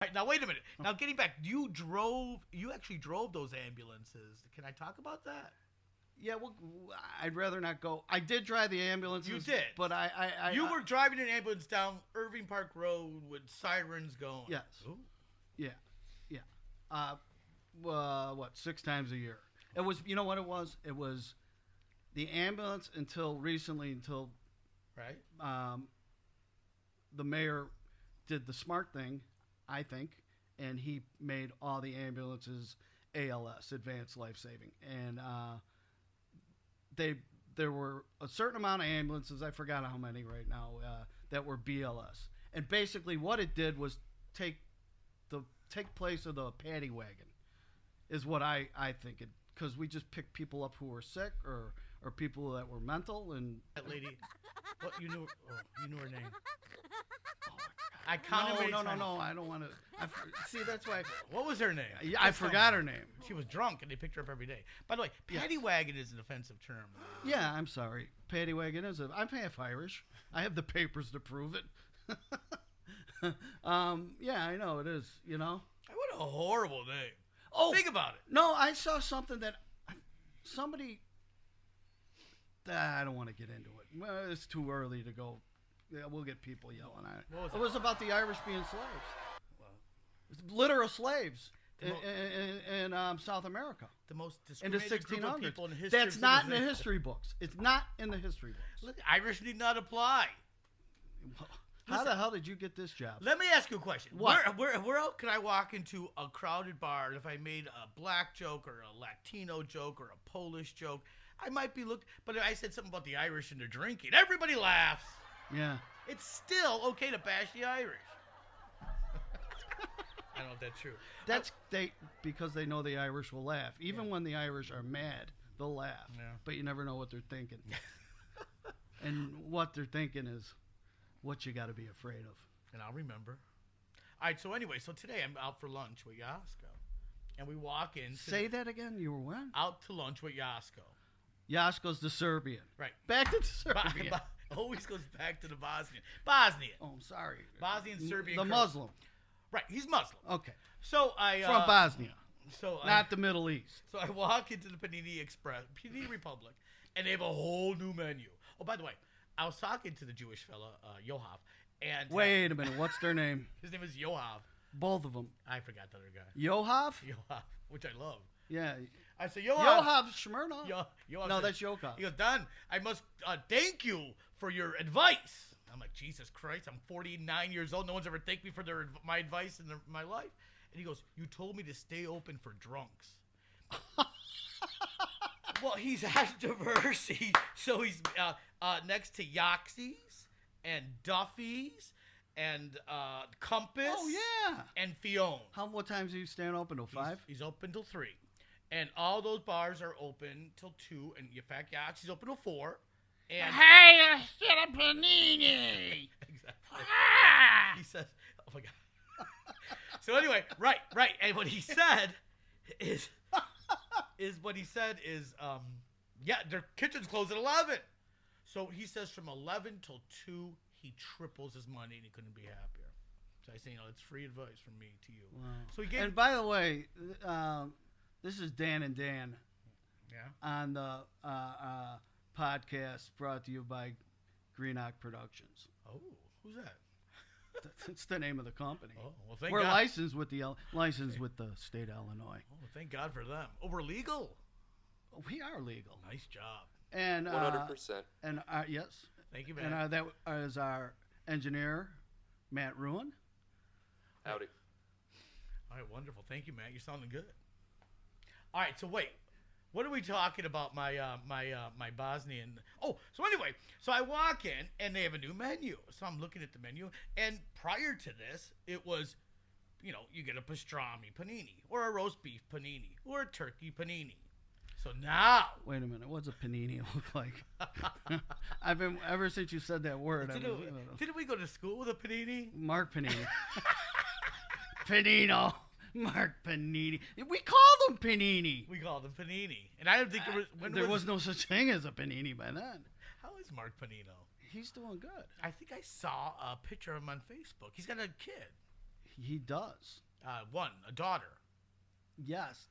right, now wait a minute. Now getting back, you actually drove those ambulances. Can I talk about that? Yeah, well, I'd rather not go. I did drive the ambulances. You did, but you were driving an ambulance down Irving Park Road with sirens going. Yes. Ooh. Yeah. What? 6 times a year. It was. You know what it was? It was the ambulance until recently. Right. The mayor did the smart thing, I think, and he made all the ambulances ALS, Advanced Life Saving, and there were a certain amount of ambulances, I forgot how many right now, that were BLS. And basically what it did was take place of the paddy wagon, is what I think it, because we just picked people up who were sick or people that were mental. And that lady, what, you knew her name. I counted many times. No, I don't want to. See, that's why. What was her name? I forgot her name. She was drunk, and they picked her up every day. By the way, paddy wagon is an offensive term. Yeah, I'm sorry. Paddy wagon is I'm half Irish. I have the papers to prove it. Yeah, I know it is. You know. What a horrible name. Oh, think about it. No, I saw something that somebody. I don't want to get into it. Well, it's too early to go. Yeah, we'll get people yelling at it. It was about the Irish being slaves. Well, literal slaves in South America. The most in the discriminated group of people in history. That's not in the history books. It's not in the history books. Look, Irish need not apply. How the hell did you get this job? Let me ask you a question. What? Where else could I walk into a crowded bar, and if I made a black joke or a Latino joke or a Polish joke, I might be looked. But if I said something about the Irish and their drinking, everybody laughs. Yeah. It's still okay to bash the Irish. I don't know if that's true. That's because they know the Irish will laugh. Even when the Irish are mad, they'll laugh. Yeah. But you never know what they're thinking. And what they're thinking is what you got to be afraid of. And I'll remember. All right, so anyway, today I'm out for lunch with Yasko. And we walk in. Say that again? You were when? Out to lunch with Yasko. Yasko's the Serbian. Right. Back to the Serbian. Always goes back to the Bosnian. Bosnian. Oh, I'm sorry. Bosnian, Serbian. The Muslim. Right, he's Muslim. Okay. So I from Bosnia. So not the Middle East. So I walk into the Panini Republic, and they have a whole new menu. Oh, by the way, I was talking to the Jewish fella, Yohav, and wait a minute, what's their name? His name is Yohav. Both of them. I forgot the other guy. Yohav? Yohav, which I love. Yeah. I said, Yohav. Yohav Shmurna. Yohav no, said, that's Yohav. He goes, Don, I must thank you for your advice. I'm like, Jesus Christ, I'm 49 years old. No one's ever thanked me for my advice in my life. And he goes, you told me to stay open for drunks. Well, he's diverse. So he's next to Yaxie's and Duffy's and Compass. Oh, yeah. And Fionn. What times do you stand open till 5? He's open till 3. And all those bars are open till 2. And in fact, Yaxie's open till 4. And hey, get a panini. Exactly. He says, oh my God. So anyway, right. And what he said is their kitchen's closed at 11. So he says from 11 till 2, he triples his money and he couldn't be happier. So I say, it's free advice from me to you. Wow. So he gave. And by the way, this is Dan and Dan. Yeah. On the podcast brought to you by Greenock Productions. Oh, who's that? That's the name of the company. Oh, well, thank we're God. licensed with the state of Illinois. Oh, thank God for them. Oh, we're legal. We are legal. Nice job. And 100%. And yes. Thank you, man. And that is our engineer, Matt Ruin. Howdy. All right, wonderful. Thank you, Matt. You're sounding good. All right, so wait. What are we talking about? My Bosnian. Oh, so anyway, so I walk in and they have a new menu. So I'm looking at the menu, and prior to this, it was, you get a pastrami panini or a roast beef panini or a turkey panini. So now, wait a minute, what's a panini look like? I've been ever since you said that word. Didn't we go to school with a panini? Mark Panini. Panino. Mark Panini. We called him Panini. We called him Panini. And I don't think there was no such thing as a Panini by then. How is Mark Panino? He's doing good. I think I saw a picture of him on Facebook. He's got a kid. He does. One, a daughter. Yes.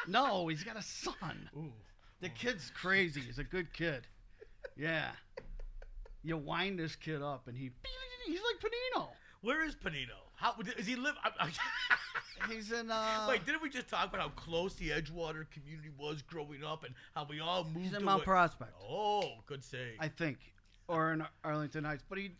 No, he's got a son. Ooh. The kid's crazy. He's a good kid. Yeah. You wind this kid up, and he's like Panino. Where is Panino? How does he live? He's in. Wait, didn't we just talk about how close the Edgewater community was growing up, and how we all moved? He's in Mount Prospect. Oh, good save. I think, or in Arlington Heights. But he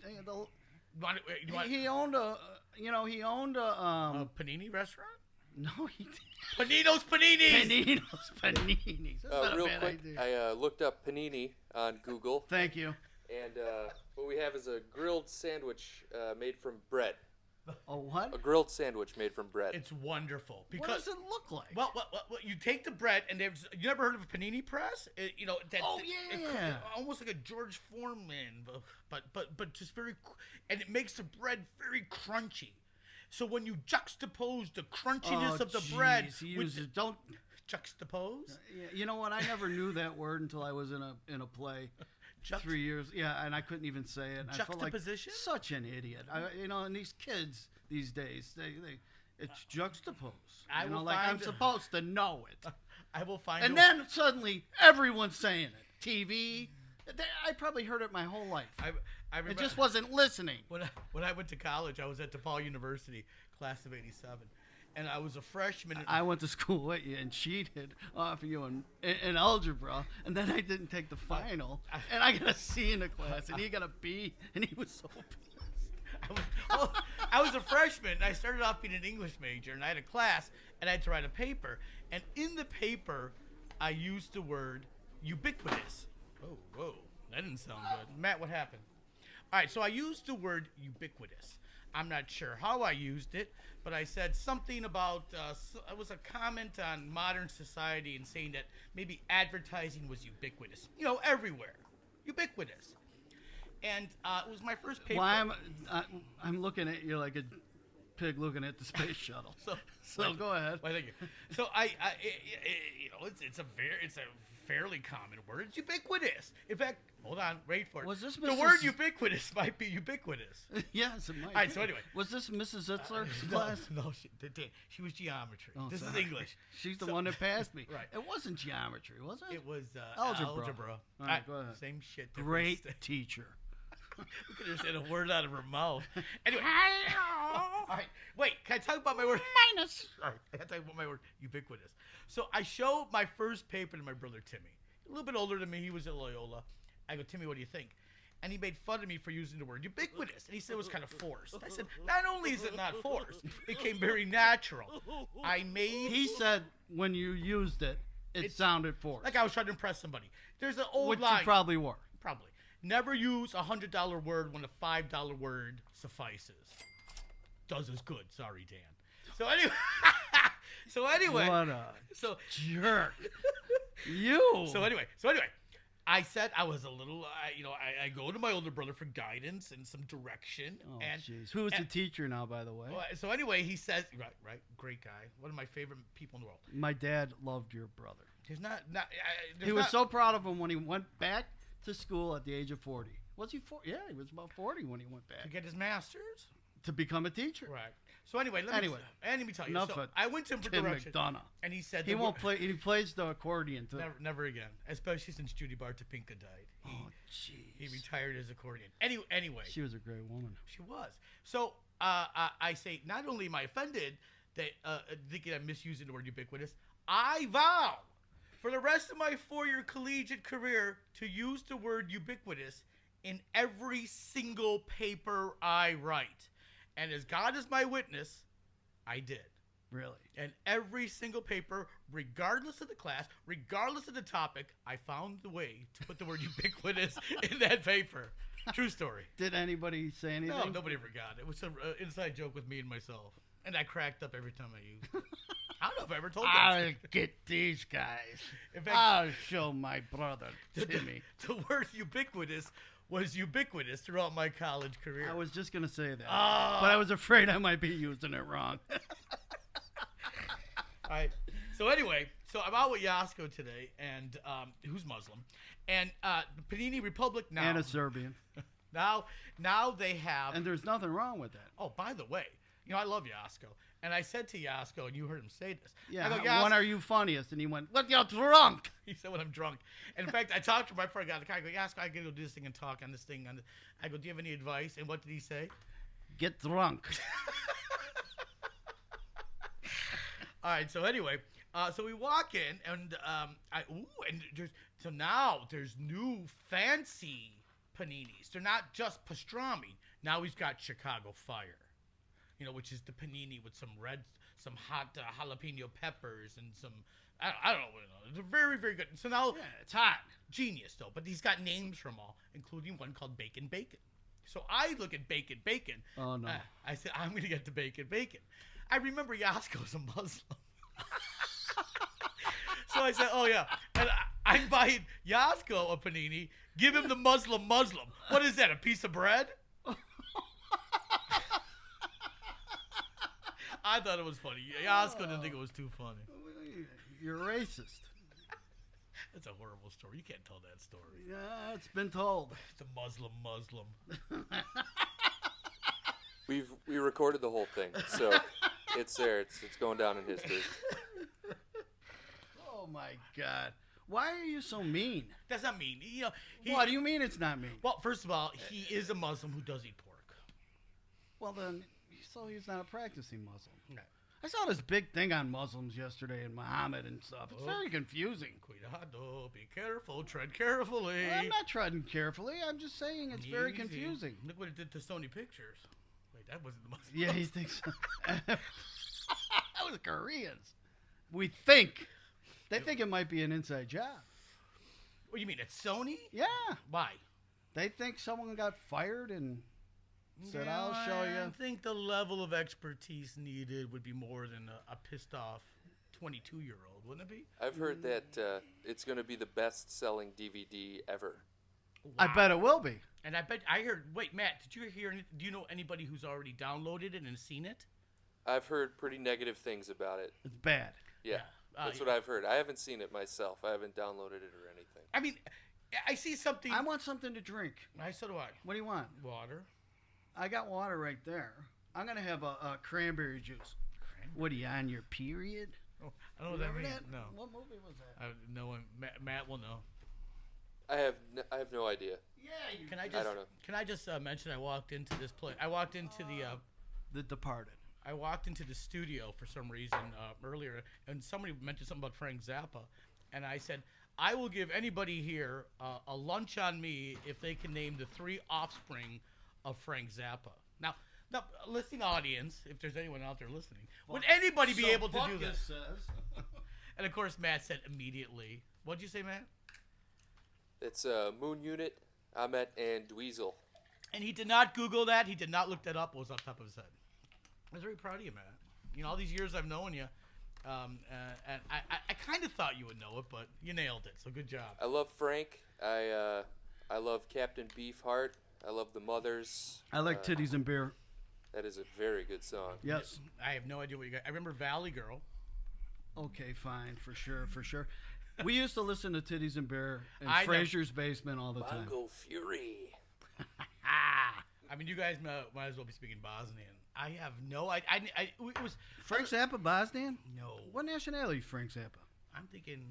owned a. He owned a panini restaurant. No, he didn't. Panino's Paninis. Panino's Paninis. That's not Real a bad quick, idea. I looked up panini on Google. Thank you. And what we have is a grilled sandwich made from bread. A what? A grilled sandwich made from bread. It's wonderful. Because, what does it look like? Well, you take the bread, and you never heard of a panini press? Almost like a George Foreman, but just very, and it makes the bread very crunchy. So when you juxtapose the crunchiness of the bread, don't juxtapose. You know what? I never knew that word until I was in a play. 3 years, yeah, and I couldn't even say it. I felt like such an idiot. And these kids these days, it's juxtapose. I'm supposed to know it. I will find. And then suddenly everyone's saying it. TV. I probably heard it my whole life. I remember, it just wasn't listening. When I went to college, I was at DePaul University, class of '87. And I was a freshman. I went to school with you and cheated off of you in algebra, and then I didn't take the final, and I got a C in the class, and he got a B, and he was so pissed. I was a freshman, and I started off being an English major, and I had a class, and I had to write a paper. And in the paper, I used the word ubiquitous. Whoa, that didn't sound good. Matt, what happened? All right, so I used the word ubiquitous. I'm not sure how I used it, but I said something about, it was a comment on modern society and saying that maybe advertising was ubiquitous. Everywhere. Ubiquitous. And it was my first paper. Well, I'm looking at you like a pig looking at the space shuttle. So go ahead. Well, thank you. So it's a fairly common word. It's ubiquitous. In fact, hold on, wait for it. Was this the word ubiquitous might be ubiquitous. Yes, it might. All right, so anyway. Was this Mrs. Zitzler's class? No, she was geometry. This is English. She's the one that passed me. Right. It wasn't geometry, was it? It was algebra. All right, go ahead. Same shit. Great teacher. We could have said a word out of her mouth. Anyway. All right. Wait, can I talk about my word? Minus. All right, I got to talk about my word, ubiquitous. So I showed my first paper to my brother, Timmy. A little bit older than me. He was at Loyola. I go, Timmy, what do you think? And he made fun of me for using the word ubiquitous. And he said it was kind of forced. I said, not only is it not forced, it came very natural. He said when you used it, it sounded forced. Like I was trying to impress somebody. There's an old line. Which you probably were. Probably. Never use a $100 word when a $5 word suffices. Does as good. Sorry, Dan. So anyway. What a jerk. So anyway, I said I was a little, I go to my older brother for guidance and some direction. Oh, jeez. Who's the teacher now, by the way? So anyway, he says, right, great guy, one of my favorite people in the world. My dad loved your brother. He's not. He was so proud of him when he went back to school at the age of 40. Was he 40? Yeah, he was about 40 when he went back. To get his master's? To become a teacher. Right. So anyway, let me tell you. Enough so of I went to him for Tim direction. McDonough. And he said he won't play. He plays the accordion too. Never again. Especially since Judy Bartopinka died. Jeez. He retired as accordion. Anyway. She was a great woman. She was. So I say, not only am I offended that thinking I'm misusing the word ubiquitous, I vow for the rest of my 4-year collegiate career to use the word ubiquitous in every single paper I write. And as God is my witness, I did. Really? And every single paper, regardless of the class, regardless of the topic, I found the way to put the word ubiquitous in that paper. True story. Did anybody say anything? No, nobody ever got it. It was an inside joke with me and myself. And I cracked up every time I used it. I don't know if I ever told that. I'll get these guys. In fact, I'll show my brother, Timmy. The word ubiquitous was ubiquitous throughout my college career. I was just going to say that. But I was afraid I might be using it wrong. All right. So anyway, I'm out with Yasko today, and who's Muslim. And Panini Republic now. And a Serbian. Now they have. And there's nothing wrong with that. Oh, by the way, I love Yasko. And I said to Yasko, and you heard him say this. Yeah, I go, when are you funniest? And he went, "When you're drunk." He said, when I'm drunk. And in fact, I talked to him right before I got in the car. I go, Yasko, I got to go do this thing and talk on this thing. I go, do you have any advice? And what did he say? Get drunk. All right, so anyway, so we walk in, and now there's new fancy paninis. They're not just pastrami. Now he's got Chicago Fire, which is the panini with some hot jalapeno peppers and some, I don't know. They're very, very good. So now, It's hot. Genius, though. But he's got names from all, including one called Bacon Bacon. So I look at Bacon Bacon. Oh, no. I said, I'm going to get the Bacon Bacon. I remember Yasko's a Muslim. So I said, oh, yeah. And I'm buying Yasko a panini. Give him the Muslim. What is that, a piece of bread? I thought it was funny. Yasko didn't think it was too funny. You're racist. That's a horrible story. You can't tell that story. Yeah, it's been told. It's a Muslim. We recorded the whole thing, so it's there. It's going down in history. Oh my God! Why are you so mean? That's not mean. What do you mean it's not mean? Well, first of all, he is a Muslim who does eat pork. Well then, so he's not a practicing Muslim. No. I saw this big thing on Muslims yesterday and Muhammad and stuff. It's very confusing. Cuidado, be careful, tread carefully. Well, I'm not treading carefully. I'm just saying it's very Easy. confusing. Look what it did to Sony Pictures. Wait, that wasn't the Muslim. Yeah, he thinks so. That was Koreans. We think. They think it might be an inside job. What do you mean? It's Sony? Yeah. Why? They think someone got fired and said, I'll show you. I think the level of expertise needed would be more than a pissed off 22-year-old, wouldn't it be? I've heard that it's going to be the best-selling DVD ever. Wow. I bet it will be. And I heard. Wait, Matt, did you hear? Do you know anybody who's already downloaded it and seen it? I've heard pretty negative things about it. It's bad. Yeah, that's what I've heard. I haven't seen it myself. I haven't downloaded it or anything. I mean, I see something. I want something to drink. So do I. What do you want? Water. I got water right there. I'm going to have a cranberry juice. What are you, on your period? Oh, I don't know what that means. No. What movie was that? No one. Matt will know. I have no idea. Yeah, I don't know. Can I just mention I walked into this place. I walked into The Departed. I walked into the studio for some reason earlier, and somebody mentioned something about Frank Zappa, and I said, I will give anybody here a lunch on me if they can name the 3 offspring of Frank Zappa. Now, listening audience, if there's anyone out there listening, would anybody be able to do that? Says. And of course, Matt said immediately. What'd you say, Matt? It's Moon Unit, Ahmet, and Dweezil. And he did not Google that. He did not look that up. What was on top of his head? I was very proud of you, Matt. All these years I've known you, and I kind of thought you would know it, but you nailed it. So good job. I love Frank. I love Captain Beefheart. I love the Mothers. I like Titties and Beer. That is a very good song. Yes. I have no idea what you got. I remember Valley Girl. Okay, fine, for sure. We used to listen to Titties and Beer in Fraser's basement all the time. Mongo Fury. I mean, you guys might as well be speaking Bosnian. I have no idea. It was Frank Zappa, Bosnian? No. What nationality is Frank Zappa? I'm thinking,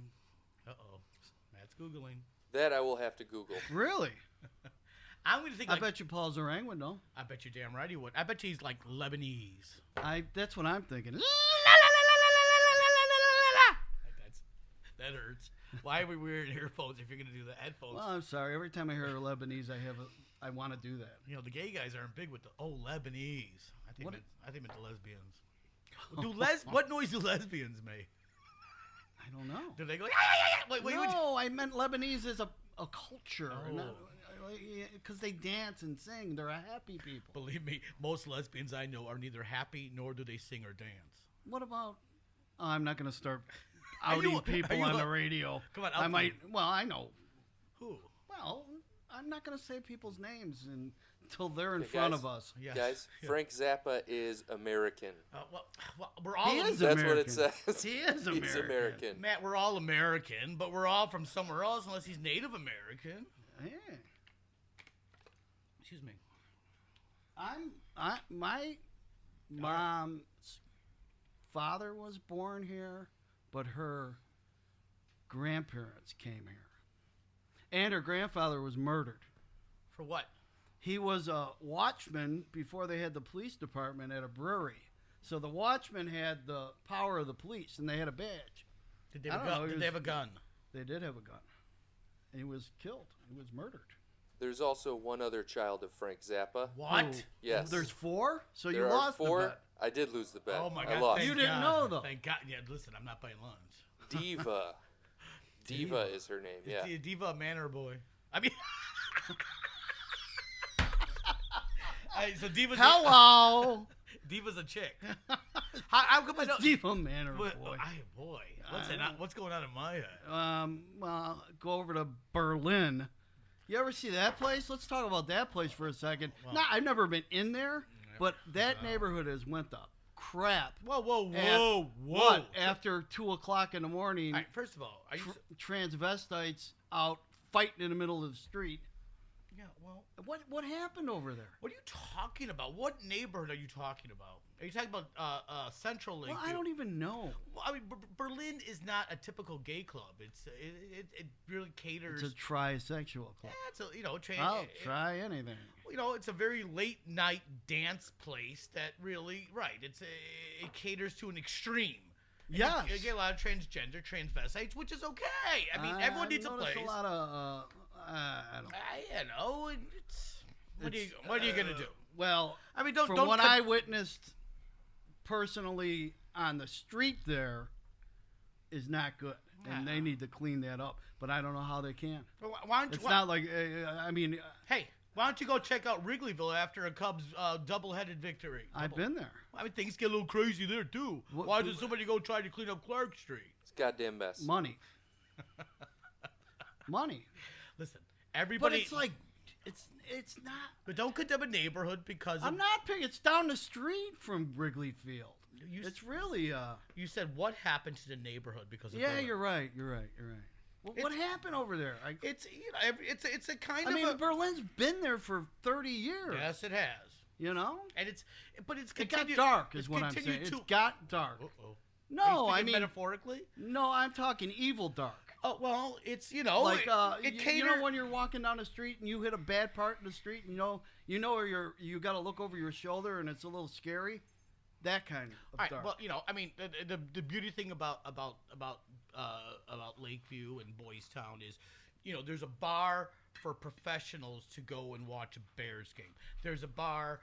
Matt's Googling. That I will have to Google. Really? I'm going to think I bet you Paul Zarang would know. I bet you're damn right he would. I bet you he's like Lebanese. That's what I'm thinking. That hurts. Why are we wearing earphones if you're going to do the headphones? Well, I'm sorry. Every time I hear Lebanese, I want to do that. The gay guys aren't big with the Lebanese. I think meant the lesbians. What noise do lesbians make? I don't know. Do they go? I meant Lebanese as a culture. Because they dance and sing. They're a happy people. Believe me, most lesbians I know are neither happy nor do they sing or dance. What about? I'm not going to start outing people on the radio. Come on, I might. Well, I know. Who? Well, I'm not going to say people's names until they're in front of us. Yes. Guys, Frank Zappa is American. Well, we're all. He is That's American. what it says. He is American. He's American. Matt, we're all American, but we're all from somewhere else unless he's Native American. Yeah. Excuse me. mom's father was born here, but her grandparents came here. And her grandfather was murdered. For what? He was a watchman before they had the police department at a brewery. So the watchman had the power of the police, and they had a badge. Did they have a gun? Did they have a gun? They did have a gun. And he was killed. He was murdered. There's also one other child of Frank Zappa. What? Oh, Yes. There's 4? So There you are lost 4. the bet. I did lose the bet. Oh my I God! lost. Thank You didn't God. know, though. Thank God. Yeah, listen, I'm not buying lunch. Diva. Diva is her name. Yeah. Is Diva a man or a boy? I mean, so Diva's Hello. Diva's a chick. How come I don't? Diva man or boy. Boy, what's going on in my head? Well, go over to Berlin. You ever see that place? Let's talk about that place for a second. Well, I've never been in there, but that neighborhood has went to crap. Whoa! What? After 2 o'clock in the morning, All right, first of all, are you? transvestites out fighting in the middle of the street. Yeah. Well, What happened over there? what are you talking about? What neighborhood are you talking about? Are you talking about Central Lake? Well, I don't even know. Well, I mean, Berlin is not a typical gay club. It really caters. It's a trisexual club. Yeah, it's a, I'll try anything. it's a very late night dance place that really, right? It caters to an extreme. And Yes. you get a lot of transgender, transvestites, which is okay. I mean, everyone needs a noticed place. A lot of I don't. What are you gonna do? Well, I mean, don't. From what I witnessed personally on the street, there is not good, and they need to clean that up. But I don't know how they can. Why don't you? It's not like I mean. Hey, why don't you go check out Wrigleyville after a Cubs double-headed victory? I've been there. I mean, things get a little crazy there too. Why does somebody go try to clean up Clark Street? It's a goddamn mess. Money. Money. Listen, everybody. But it's like, it's not. But don't condemn a neighborhood because I'm not picking. It's down the street from Wrigley Field. It's really. You said what happened to the neighborhood because of. Yeah, Berlin? you're right. What happened over there? It's it's a kind of. I mean, Berlin's been there for 30 years. Yes, it has. You know, And it's it got dark, is what I'm saying. It's got dark. Uh-oh. No, Are you I mean metaphorically. No, I'm talking evil dark. Oh well, it's Like it caters. when you're walking down the street and you hit a bad part in the street, and you know where you got to look over your shoulder and it's a little scary. That kind of All right, dark. well, I mean, the beauty thing about Lakeview and Boys Town is, there's a bar for professionals to go and watch a Bears game. There's a bar,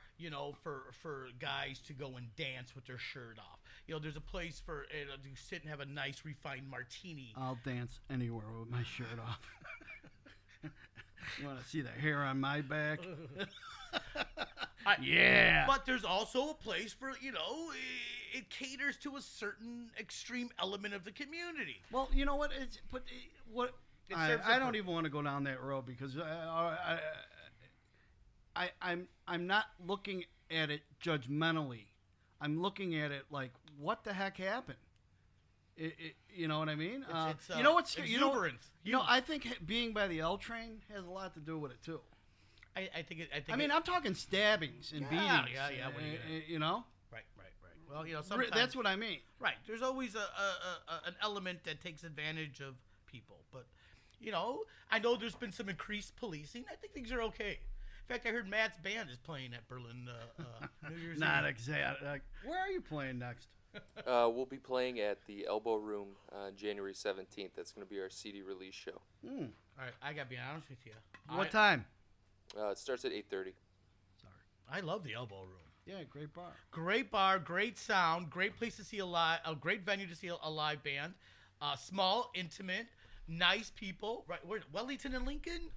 for guys to go and dance with their shirt off. There's a place for to sit and have a nice refined martini. I'll dance anywhere with my shirt off. You want to see the hair on my back? Yeah. But there's also a place for, it caters to a certain extreme element of the community. Well, you know what? I don't even want to go down that road because I'm not looking at it judgmentally. I'm looking at it like, what the heck happened? You know what I mean? It's you know what's exuberance. I think being by the L train has a lot to do with it too. I mean, I'm talking stabbings and beatings. Yeah. What are you you know. Right. Well, sometimes that's what I mean. Right. There's always an element that takes advantage of people, but I know there's been some increased policing. I think things are okay. In fact, I heard Matt's band is playing at Berlin New Year's Not Eve. exactly. Where are you playing next? We'll be playing at the Elbow Room January 17th. That's going to be our CD release show. All right, I got to be honest with you. What time? It starts at 8:30. Sorry. I love the Elbow Room. Yeah, great bar. Great bar, great sound, great place to see a great venue to see a live band. Small, intimate, nice people. Right, where Wellington and Lincoln?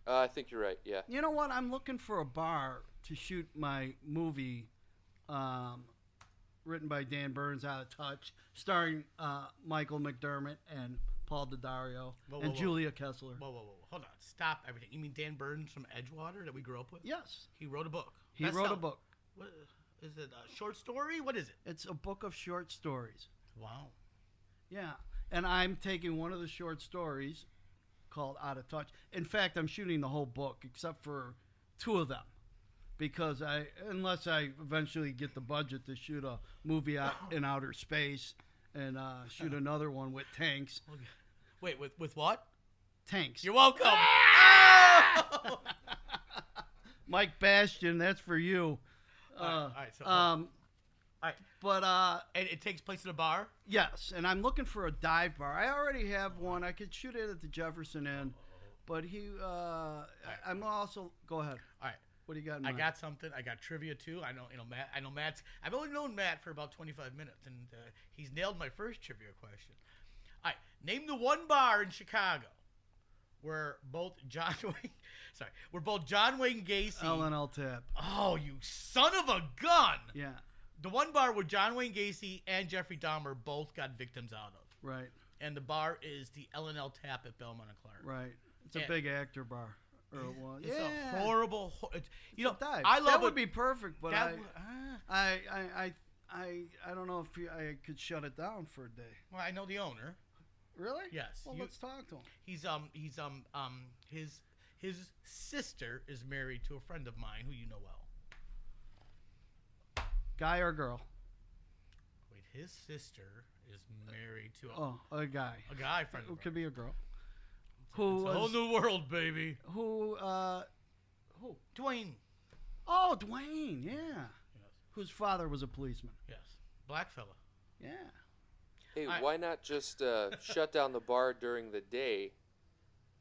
I think you're right, yeah. You know what? I'm looking for a bar to shoot my movie, written by Dan Burns, Out of Touch, starring Michael McDermott and Paul Daddario and Julia Kessler. Whoa. Hold on. Stop everything. You mean Dan Burns from Edgewater that we grew up with? Yes. He wrote a book. He wrote a book. What, is it a short story? What is it? It's a book of short stories. Wow. Yeah. And I'm taking one of the short stories called Out of Touch. In fact, I'm shooting the whole book except for 2 of them. because unless I eventually get the budget to shoot a movie out in outer space and shoot another one with tanks. Wait, with what? Tanks. You're welcome. Mike Bastion, that's for you. All right. So, all right. But and it takes place at a bar? yes, and I'm looking for a dive bar. I already have one. I could shoot it at the Jefferson Inn, but I'm also go ahead. All right. What do you got in I mind? got something. I got trivia too. I know Matt. I know Matt's. I've only known Matt for about 25 minutes, and he's nailed my first trivia question. All right. Name the one bar in Chicago where both John Wayne Gacy. L&L Tap. Oh, you son of a gun! Yeah. The one bar where John Wayne Gacy and Jeffrey Dahmer both got victims out of. Right. And the bar is the L&L Tap at Belmont and Clark. Right. It's a big actor bar. It's a horrible. Dive. I love that would be perfect, but I don't know if I could shut it down for a day. Well, I know the owner. Really? Yes. Well, let's talk to him. His sister is married to a friend of mine who you know well. Guy or girl? Wait, his sister is married to a guy. A guy friend. It could be a girl. It's a whole new world, baby. Who? Dwayne. Oh, Dwayne. Yeah. Yes. Whose father was a policeman. Yes. Black fella. Yeah. Hey, why not just shut down the bar during the day?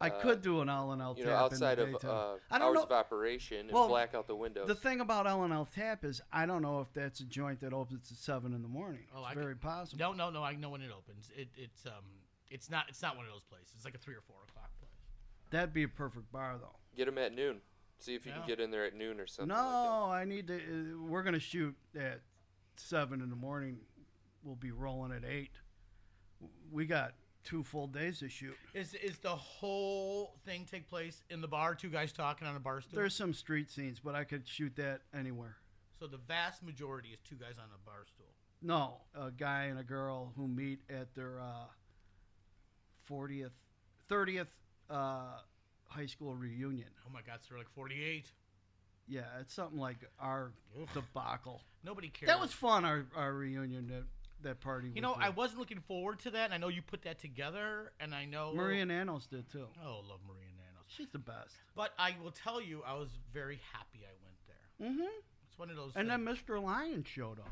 I could do an L&L Tap outside in the of daytime. hours of operation and black out the windows. The thing about L&L Tap is I don't know if that's a joint that opens at 7 in the morning. Oh, it's very possible. No. I know when it opens. It's not one of those places. It's like a 3 or 4 o'clock place. That'd be a perfect bar, though. Get them at noon. See if you can get in there at noon or something. No, like I need to. We're gonna shoot at 7 in the morning. We'll be rolling at 8. We got 2 full days to shoot. Is the whole thing take place in the bar? 2 guys talking on a bar stool? There's some street scenes, but I could shoot that anywhere. So the vast majority is 2 guys on a bar stool. No, a guy and a girl who meet at their 30th high school reunion. Oh my God, so they're like 48. Yeah, it's something like our debacle. Nobody cares. That was fun. Our reunion. That party. I wasn't looking forward to that, and I know you put that together, and I know Maria Nanos did too. Oh, love Maria Nanos. She's the best. But I will tell you, I was very happy I went there. Mm-hmm. It's one of those. And things. then Mr. Lion showed up.